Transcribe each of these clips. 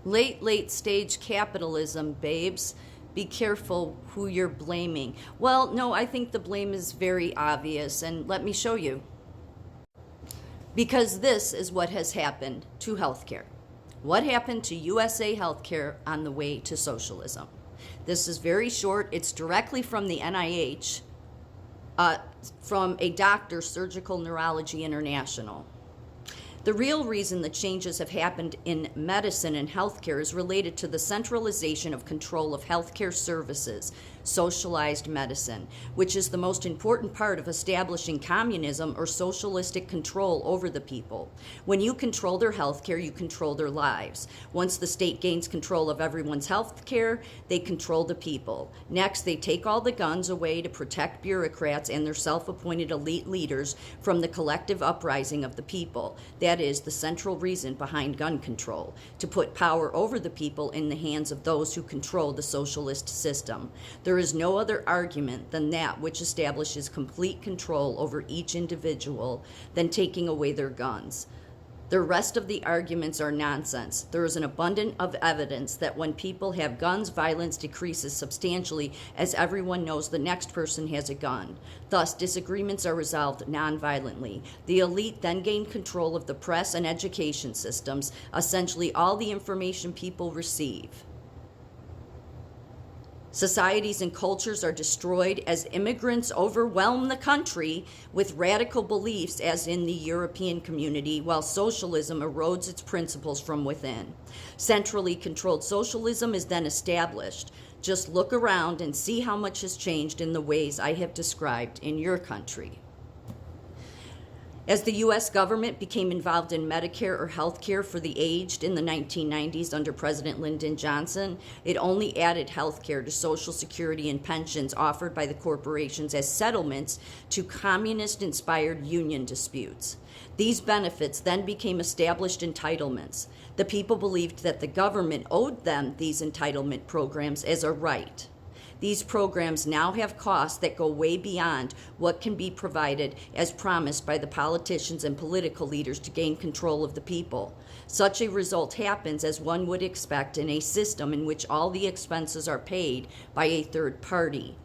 Late stage capitalism, babes. Be careful who you're blaming. Well, no, I think the blame is very obvious, and let me show you. Because this is what has happened to healthcare. What happened to USA healthcare on the way to socialism? This is very short. It's directly from the NIH, from a doctor, Surgical Neurology International. The real reason the changes have happened in medicine and healthcare is related to the centralization of control of healthcare services, socialized medicine, which is the most important part of establishing communism or socialistic control over the people. When you control their healthcare, you control their lives. Once the state gains control of everyone's healthcare, they control the people. Next, they take all the guns away to protect bureaucrats and their self-appointed elite leaders from the collective uprising of the people. That is the central reason behind gun control, to put power over the people in the hands of those who control the socialist system. There is no other argument than that which establishes complete control over each individual than taking away their guns. The rest of the arguments are nonsense. There is an abundance of evidence that when people have guns, violence decreases substantially, as everyone knows the next person has a gun. Thus, disagreements are resolved non-violently. The elite then gain control of the press and education systems, essentially all the information people receive. Societies and cultures are destroyed as immigrants overwhelm the country with radical beliefs, as in the European community, while socialism erodes its principles from within. Centrally controlled socialism is then established. Just look around and see how much has changed in the ways I have described in your country. As the U.S. government became involved in Medicare or health care for the aged in the 1990s under President Lyndon Johnson, it only added health care to Social Security and pensions offered by the corporations as settlements to communist-inspired union disputes. These benefits then became established entitlements. The people believed that the government owed them these entitlement programs as a right. These programs now have costs that go way beyond what can be provided as promised by the politicians and political leaders to gain control of the people. Such a result happens, as one would expect, in a system in which all the expenses are paid by a third party,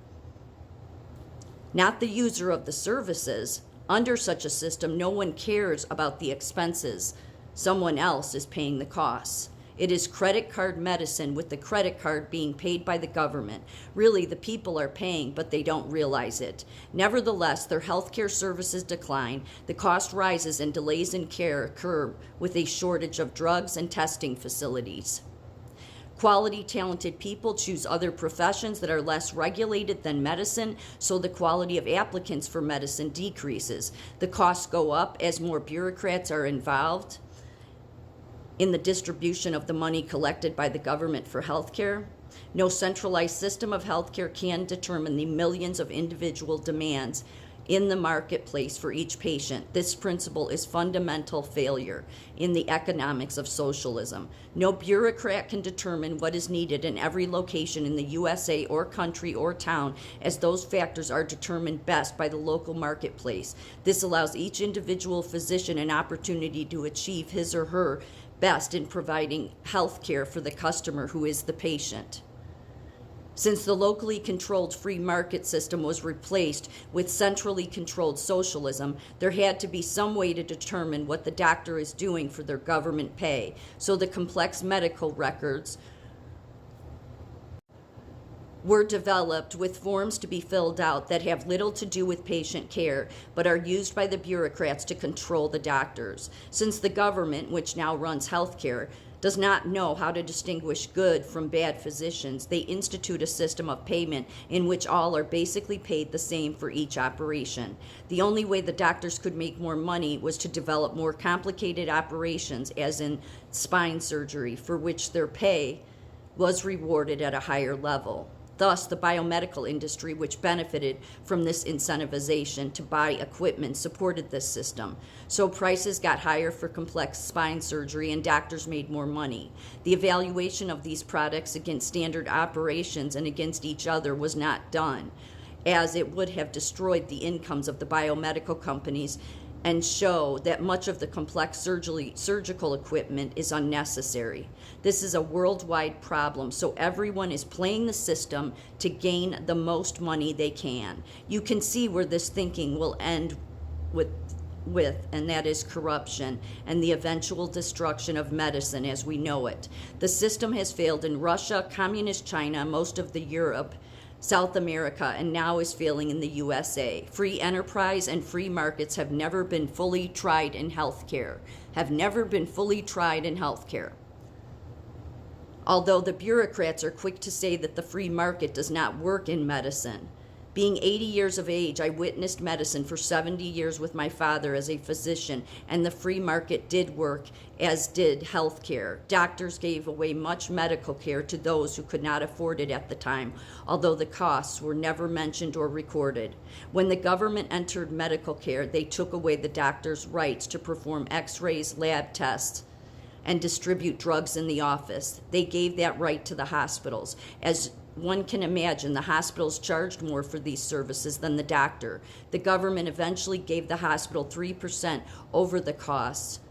not the user of the services. Under such a system, no one cares about the expenses. Someone else is paying the costs. It is credit card medicine, with the credit card being paid by the government. Really, the people are paying, but they don't realize it. Nevertheless, their healthcare services decline, the cost rises, and delays in care occur with a shortage of drugs and testing facilities. Quality, talented people choose other professions that are less regulated than medicine, so the quality of applicants for medicine decreases. The costs go up as more bureaucrats are involved in the distribution of the money collected by the government for healthcare. No centralized system of healthcare can determine the millions of individual demands in the marketplace for each patient. This principle is fundamental failure in the economics of socialism. No bureaucrat can determine what is needed in every location in the USA or country or town, as those factors are determined best by the local marketplace. This allows each individual physician an opportunity to achieve his or her best in providing health care for the customer, who is the patient. Since the locally controlled free market system was replaced with centrally controlled socialism, there had to be some way to determine what the doctor is doing for their government pay. So the complex medical records were developed with forms to be filled out that have little to do with patient care, but are used by the bureaucrats to control the doctors. Since the government, which now runs healthcare, does not know how to distinguish good from bad physicians, they institute a system of payment in which all are basically paid the same for each operation. The only way the doctors could make more money was to develop more complicated operations, as in spine surgery, for which their pay was rewarded at a higher level. Thus, the biomedical industry, which benefited from this incentivization to buy equipment, supported this system. So prices got higher for complex spine surgery and doctors made more money. The evaluation of these products against standard operations and against each other was not done, as it would have destroyed the incomes of the biomedical companies and show that much of the complex surgical equipment is unnecessary. This is a worldwide problem, so everyone is playing the system to gain the most money they can. You can see where this thinking will end with, and that is corruption and the eventual destruction of medicine as we know it. The system has failed in Russia, Communist China, most of the Europe, South America, and now is failing in the USA. Free enterprise and free markets have never been fully tried in healthcare. Although the bureaucrats are quick to say that the free market does not work in medicine. Being 80 years of age, I witnessed medicine for 70 years with my father as a physician, and the free market did work, as did health care. Doctors gave away much medical care to those who could not afford it at the time, although the costs were never mentioned or recorded. When the government entered medical care, they took away the doctor's rights to perform x-rays, lab tests, and distribute drugs in the office. They gave that right to the hospitals. As one can imagine, the hospitals charged more for these services than the doctor. The government eventually gave the hospital 3% over the costs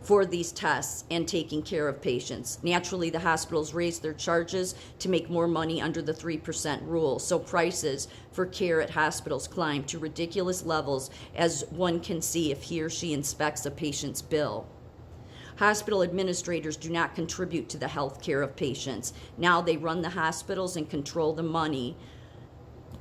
for these tests and taking care of patients. Naturally, the hospitals raised their charges to make more money under the 3% rule, so prices for care at hospitals climbed to ridiculous levels, as one can see if he or she inspects a patient's bill. Hospital administrators do not contribute to the health care of patients. Now they run the hospitals and control the money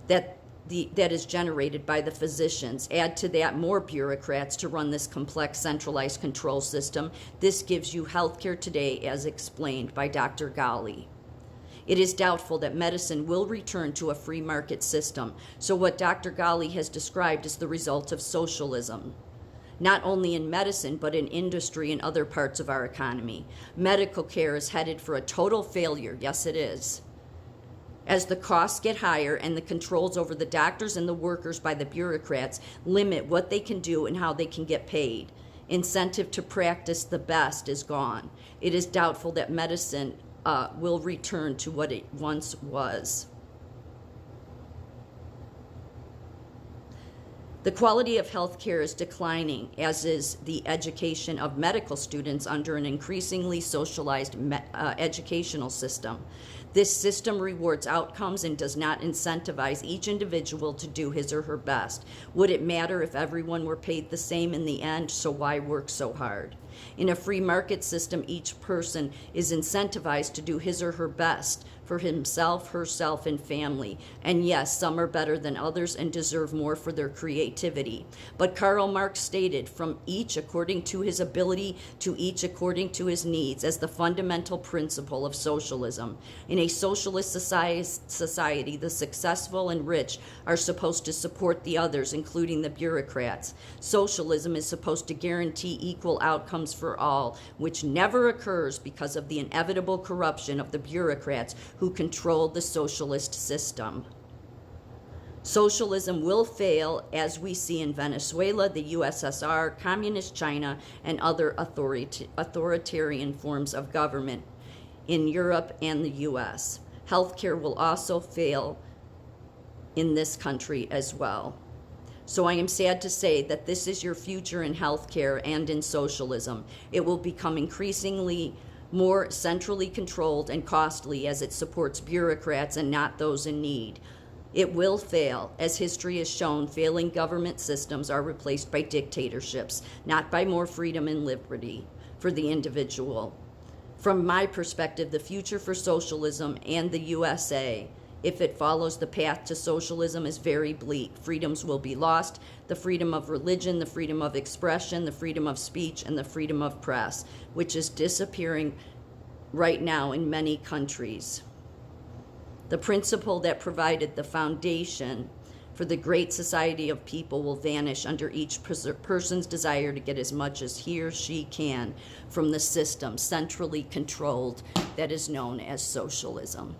that is generated by the physicians. Add to that more bureaucrats to run this complex centralized control system. This gives you health care today as explained by Dr. Ghali. It is doubtful that medicine will return to a free market system. So what Dr. Ghali has described is the result of socialism. Not only in medicine, but in industry and other parts of our economy. Medical care is headed for a total failure. Yes, it is. As the costs get higher and the controls over the doctors and the workers by the bureaucrats limit what they can do and how they can get paid. Incentive to practice the best is gone. It is doubtful that medicine will return to what it once was. The quality of health care is declining, as is the education of medical students under an increasingly socialized educational system. This system rewards outcomes and does not incentivize each individual to do his or her best. Would it matter if everyone were paid the same in the end? So why work so hard? In a free market system, each person is incentivized to do his or her best for himself, herself, and family. And yes, some are better than others and deserve more for their creativity. But Karl Marx stated, from each according to his ability to each according to his needs, as the fundamental principle of socialism. In a socialist society, the successful and rich are supposed to support the others, including the bureaucrats. Socialism is supposed to guarantee equal outcomes for all, which never occurs because of the inevitable corruption of the bureaucrats who control the socialist system. Socialism will fail, as we see in Venezuela, the USSR, Communist China, and other authoritarian forms of government in Europe and the US. Healthcare will also fail in this country as well. So I am sad to say that this is your future in healthcare and in socialism. It will become increasingly more centrally controlled and costly as it supports bureaucrats and not those in need. It will fail. As history has shown, failing government systems are replaced by dictatorships, not by more freedom and liberty for the individual. From my perspective, the future for socialism and the USA, if it follows the path to socialism, is very bleak. Freedoms will be lost: the freedom of religion, the freedom of expression, the freedom of speech, and the freedom of press, which is disappearing right now in many countries. The principle that provided the foundation for the great society of people will vanish under each person's desire to get as much as he or she can from the system centrally controlled that is known as socialism.